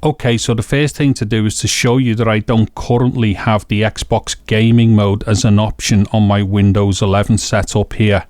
Okay, so the first thing to do is to show you that I don't currently have the Xbox gaming mode as an option on my Windows 11 setup here.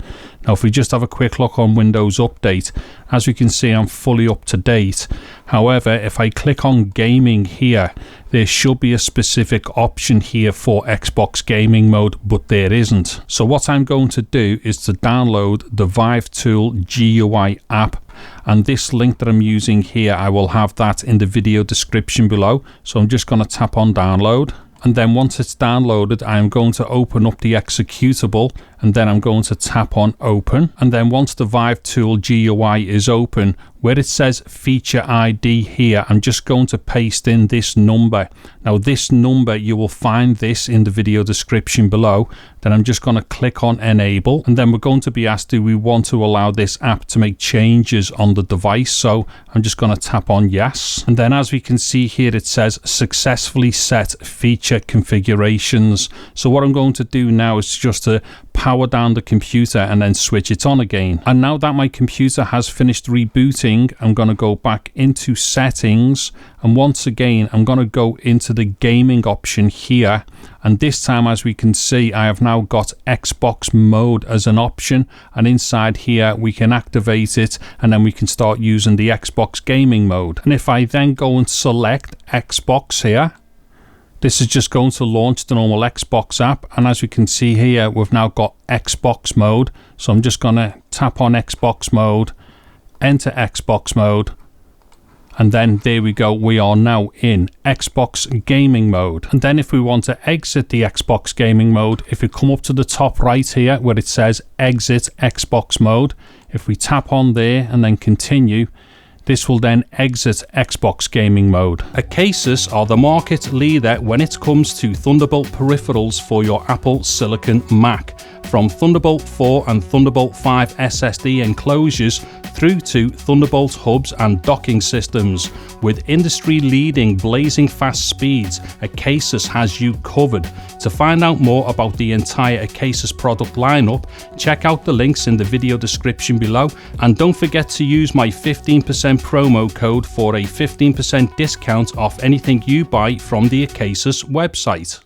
Now if we just have a quick look on Windows Update, as we can see I'm fully up to date. However, if I click on gaming here, there should be a specific option here for Xbox gaming mode, but there isn't. So what I'm going to do is to download the ViVeTool GUI app, and this link that I'm using here, I will have that in the video description below. So I'm just going to tap on download. And then once it's downloaded, I am going to open up the executable, and then I'm going to tap on open. And then once the ViVeTool GUI is open, where it says feature ID here, I'm just going to paste in this number. Now this number, you will find this in the video description below. Then I'm just going to click on enable, and then we're going to be asked, do we want to allow this app to make changes on the device? So I'm just going to tap on yes. And then as we can see here, it says successfully set feature configurations. So what I'm going to do now is just to power down the computer and then switch it on again. And now that my computer has finished rebooting, I'm going to go back into settings, and once again I'm going to go into the gaming option here, and this time, as we can see, I have now got Xbox mode as an option, and inside here we can activate it, and then we can start using the Xbox gaming mode. And if I then go and select Xbox here, this is just going to launch the normal Xbox app, and as we can see here, we've now got Xbox mode. So I'm just going to tap on Xbox mode, enter Xbox mode, and then there we go, we are now in Xbox gaming mode. And then if we want to exit the Xbox gaming mode, if we come up to the top right here where it says exit Xbox mode, if we tap on there and then continue, this will then exit Xbox gaming mode. Acasus are the market leader when it comes to Thunderbolt peripherals for your Apple Silicon Mac. From Thunderbolt 4 and Thunderbolt 5 SSD enclosures through to Thunderbolt hubs and docking systems. With industry-leading blazing fast speeds, Acasus has you covered. To find out more about the entire Acasus product lineup, check out the links in the video description below, and don't forget to use my 15% promo code for a 15% discount off anything you buy from the Acasus website.